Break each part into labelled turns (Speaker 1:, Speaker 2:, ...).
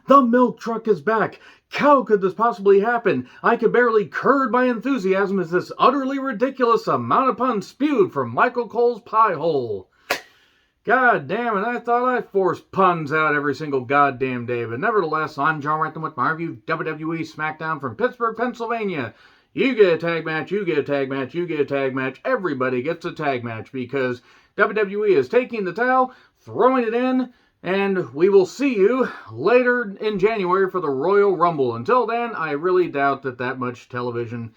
Speaker 1: The milk truck is back. How could this possibly happen? I could barely curb my enthusiasm as this utterly ridiculous amount of puns spewed from Michael Cole's pie hole. God damn it, I thought I forced puns out every single goddamn day, but nevertheless, I'm John Renton with my review of WWE Smackdown from Pittsburgh, Pennsylvania. You get a tag match, you get a tag match, you get a tag match, everybody gets a tag match because WWE is taking the towel, throwing it in, and we will see you later in January for the Royal Rumble. Until then, I really doubt that much television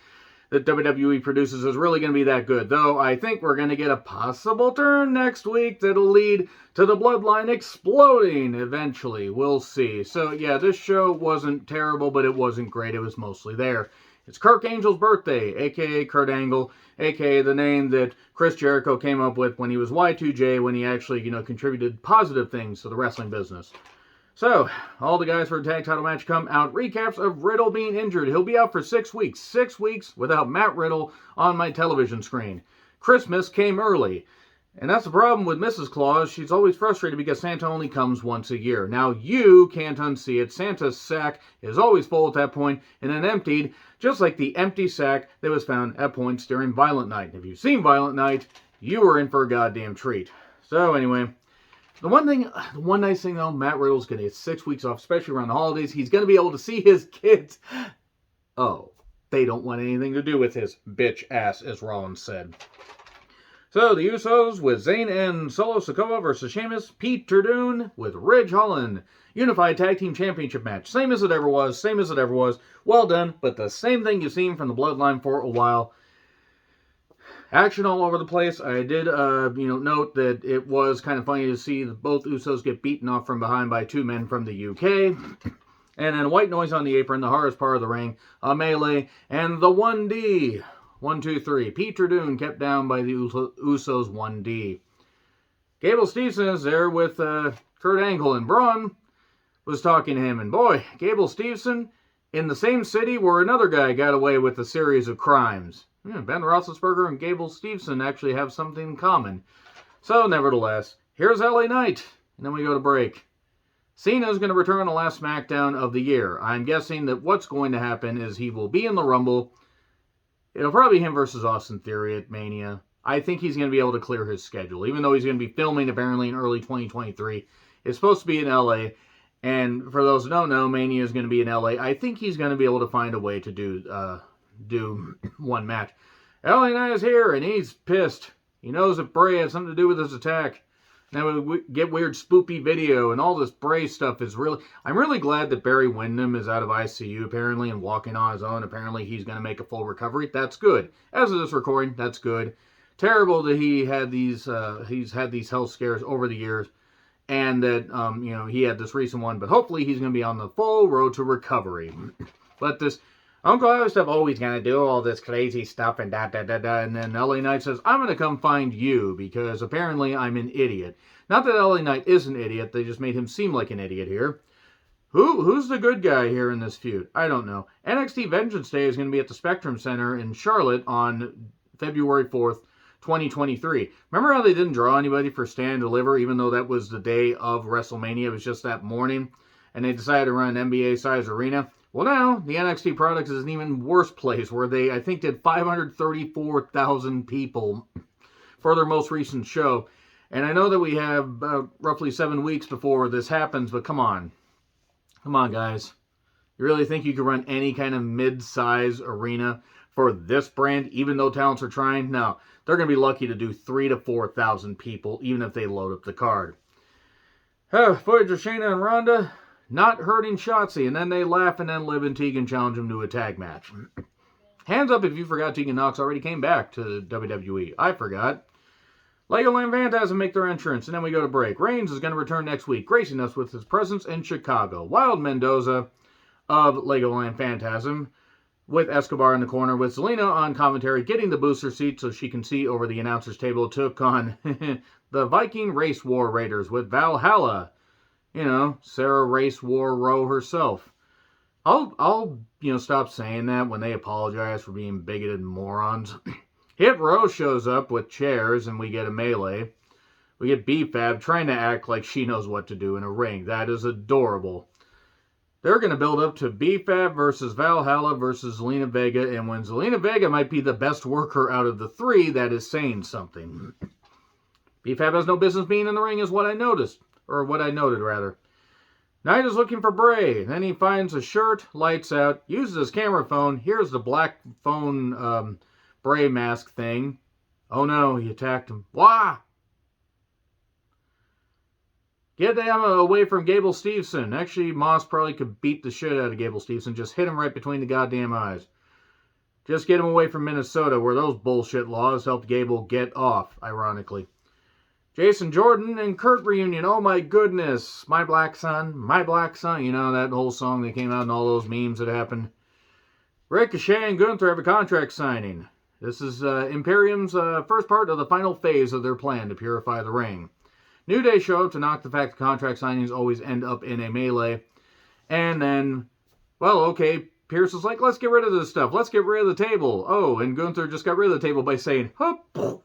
Speaker 1: that WWE produces is really going to be that good. Though I think we're going to get a possible turn next week that'll lead to the bloodline exploding eventually. We'll see. So yeah, this show wasn't terrible, but it wasn't great. It was mostly there. It's Kirk Angel's birthday, a.k.a. Kurt Angle, a.k.a. the name that Chris Jericho came up with when he was Y2J, when he actually, contributed positive things to the wrestling business. So, all the guys for a tag title match come out. Recaps of Riddle being injured. He'll be out for 6 weeks. 6 weeks without Matt Riddle on my television screen. Christmas came early. And that's the problem with Mrs. Claus. She's always frustrated because Santa only comes once a year. Now, you can't unsee it. Santa's sack is always full at that point and then emptied, just like the empty sack that was found at points during Violent Night. If you've seen Violent Night, you were in for a goddamn treat. So, anyway, the one nice thing, though, Matt Riddle's going to get 6 weeks off, especially around the holidays. He's going to be able to see his kids. Oh, they don't want anything to do with his bitch ass, as Rollins said. So, the Usos with Zayn and Solo Sikoa versus Sheamus, Pete Turdoon with Ridge Holland. Unified Tag Team Championship match. Same as it ever was. Well done, but the same thing you've seen from the Bloodline for a while. Action all over the place. I did, note that it was kind of funny to see both Usos get beaten off from behind by two men from the UK. And then white noise on the apron, the hardest part of the ring, a melee, and the 1D. 1, 2, 3. Pete Turdoon kept down by the Usos 1D. Gable Steveson is there with Kurt Angle, and Braun was talking to him. And boy, Gable Steveson in the same city where another guy got away with a series of crimes. Ben Roethlisberger and Gable Steveson actually have something in common. So, nevertheless, here's LA Knight, and then we go to break. Cena's going to return on the last SmackDown of the year. I'm guessing that what's going to happen is he will be in the Rumble. It'll probably be him versus Austin Theory at Mania. I think he's going to be able to clear his schedule, even though he's going to be filming apparently in early 2023. It's supposed to be in LA, and for those who don't know, Mania is going to be in LA. I think he's going to be able to find a way to do one match. LA Knight is here, and he's pissed. He knows that Bray had something to do with his attack. Now we get weird spoopy video, and all this Bray stuff is really... I'm really glad that Barry Windham is out of ICU, apparently, and walking on his own. Apparently, he's going to make a full recovery. That's good. As of this recording, that's good. Terrible that he's had these health scares over the years, and that, he had this recent one, but hopefully he's going to be on the full road to recovery. But this Uncle Alistair always going to do all this crazy stuff and and then LA Knight says, I'm going to come find you because apparently I'm an idiot. Not that LA Knight is an idiot, they just made him seem like an idiot here. Who's the good guy here in this feud? I don't know. NXT Vengeance Day is going to be at the Spectrum Center in Charlotte on February 4th, 2023. Remember how they didn't draw anybody for Stand and Deliver, even though that was the day of WrestleMania? It was just that morning, and they decided to run an NBA-sized arena. Well, now, the NXT product is an even worse place, where they, I think, did 534,000 people for their most recent show. And I know that we have about roughly 7 weeks before this happens, but come on. Come on, guys. You really think you could run any kind of mid-size arena for this brand, even though talents are trying? No. They're going to be lucky to do 3,000 to 4,000 people, even if they load up the card. Footage of Shayna and Ronda not hurting Shotzi, and then they laugh, and then Liv and Tegan challenge him to a tag match. Hands up if you forgot Tegan Nox already came back to WWE. I forgot. Legoland Phantasm make their entrance, and then we go to break. Reigns is going to return next week, gracing us with his presence in Chicago. Wild Mendoza of Legoland Phantasm, with Escobar in the corner, with Zelina on commentary, getting the booster seat so she can see over the announcer's table, took on the Viking Race War Raiders with Valhalla. Sarah Race War Rowe herself. I'll stop saying that when they apologize for being bigoted morons. Hit Row shows up with chairs, and we get a melee. We get B-Fab trying to act like she knows what to do in a ring. That is adorable. they're going to build up to B-Fab versus Valhalla versus Zelina Vega. And when Zelina Vega might be the best worker out of the three, that is saying something. B-Fab has no business being in the ring is what I noticed. Or what I noted, rather. Knight is looking for Bray. Then he finds a shirt, lights out, uses his camera phone. Here's the black phone Bray mask thing. Oh no, he attacked him. Wah! Get them away from Gable Steveson. Actually, Moss probably could beat the shit out of Gable Steveson. Just hit him right between the goddamn eyes. Just get him away from Minnesota, where those bullshit laws helped Gable get off, ironically. Jason Jordan and Kurt reunion. Oh my goodness. My Black Son. My Black Son. You know, that whole song that came out and all those memes that happened. Ricochet and Gunther have a contract signing. This is Imperium's first part of the final phase of their plan to purify the ring. New Day show up to knock the fact that contract signings always end up in a melee. And then, well, okay, Pierce is like, let's get rid of this stuff. Let's get rid of the table. Oh, and Gunther just got rid of the table by saying, hup.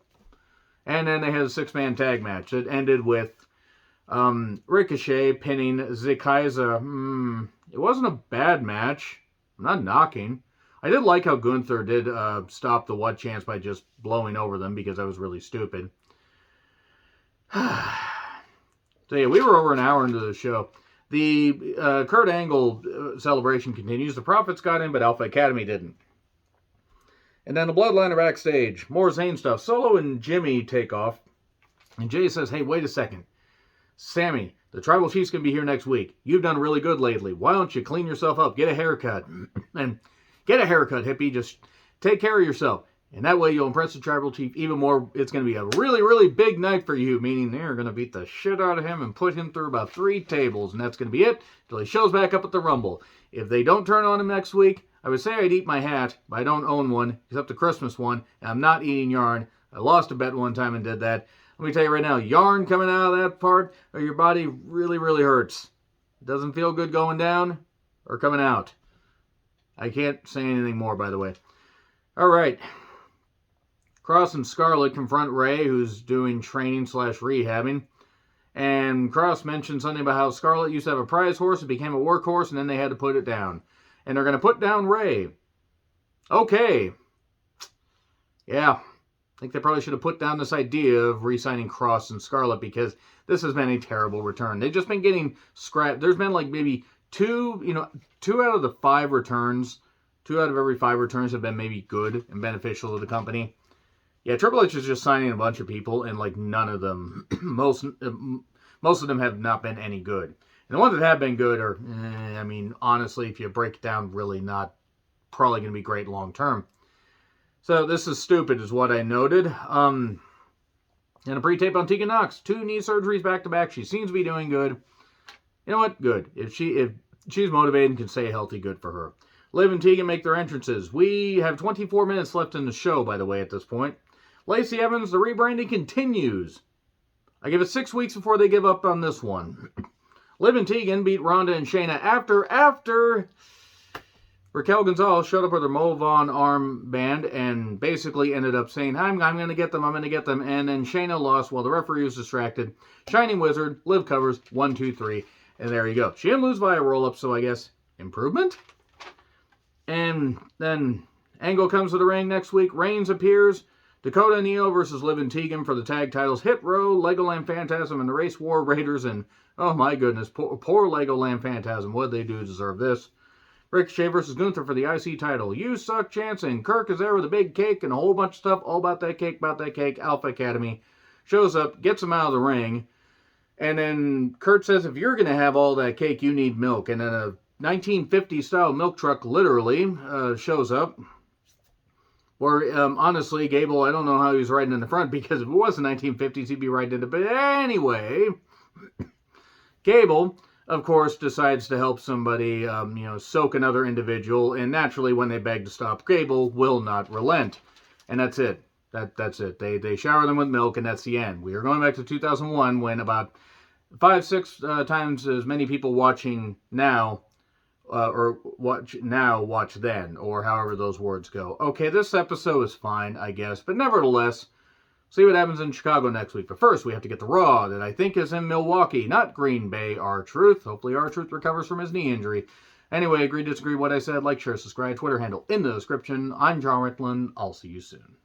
Speaker 1: And then they had a six-man tag match. It ended with Ricochet pinning Zikaiza. It wasn't a bad match. I'm not knocking. I did like how Gunther did stop the What Chance by just blowing over them because that was really stupid. So yeah, we were over an hour into the show. The Kurt Angle celebration continues. The Profits got in, but Alpha Academy didn't. And then the Bloodline are backstage. More Zayn stuff. Solo and Jimmy take off. And Jay says, hey, wait a second. Sammy, the Tribal Chief's going to be here next week. You've done really good lately. Why don't you clean yourself up? Get a haircut. And get a haircut, hippie. Just take care of yourself. And that way you'll impress the Tribal Chief even more. It's going to be a really, really big night for you. Meaning they're going to beat the shit out of him and put him through about 3 tables. And that's going to be it until he shows back up at the Rumble. If they don't turn on him next week, I would say I'd eat my hat, but I don't own one, except the Christmas one, and I'm not eating yarn. I lost a bet one time and did that. Let me tell you right now, yarn coming out of that part of your body really, really hurts. It doesn't feel good going down or coming out. I can't say anything more, by the way. All right. Cross and Scarlett confront Ray, who's doing training/rehabbing. And Cross mentioned something about how Scarlett used to have a prize horse, it became a workhorse, and then they had to put it down. And they're going to put down Ray. Okay. Yeah. I think they probably should have put down this idea of re-signing Cross and Scarlett because this has been a terrible return. They've just been getting scrapped. There's been like maybe two out of the 5 returns, 2 out of every 5 returns have been maybe good and beneficial to the company. Yeah, Triple H is just signing a bunch of people and like none of them, most of them have not been any good. And the ones that have been good are, I mean, honestly, if you break it down, really not probably going to be great long term. So this is stupid is what I noted. And a pre-tape on Tegan Nox. 2 knee surgeries back to back. She seems to be doing good. You know what? Good. If she's motivated and can stay healthy, good for her. Liv and Tegan make their entrances. We have 24 minutes left in the show, by the way, at this point. Lacey Evans, the rebranding continues. I give it 6 weeks before they give up on this one. Liv and Tegan beat Ronda and Shayna after Raquel Gonzalez showed up with her Mo Vaughn armband and basically ended up saying, I'm going to get them. And then Shayna lost while the referee was distracted. Shining Wizard, Liv covers, 1, 2, 3. And there you go. She didn't lose via roll-up, so I guess improvement? And then Angle comes to the ring next week. Reigns appears. Dakota and Io versus Liv and Tegan for the tag titles. Hit Row, Legoland Phantasm, and the Race War Raiders. And, oh my goodness, poor Legoland Phantasm. What did they do to deserve this? Ricochet versus Gunther for the IC title. You suck, Chance, and Kirk is there with a big cake and a whole bunch of stuff. All about that cake. Alpha Academy shows up, gets him out of the ring. And then Kurt says, if you're going to have all that cake, you need milk. And then a 1950s style milk truck literally shows up. Or, honestly, Gable, I don't know how he was riding in the front, because if it was the 1950s, he'd be riding in the... But anyway, Gable, of course, decides to help somebody, soak another individual, and naturally, when they beg to stop, Gable will not relent. And that's it. That's it. They shower them with milk, and that's the end. We are going back to 2001, when about 5-6 times as many people watching now... watch then, or however those words go. Okay, this episode is fine, I guess, but nevertheless, See what happens in Chicago next week. But first, we have to get the Raw that I think is in Milwaukee, not Green Bay. R-Truth. Hopefully R-Truth recovers from his knee injury. Anyway, agree, disagree what I said. Like, share, subscribe, Twitter handle in the description. I'm John Rickland. I'll see you soon.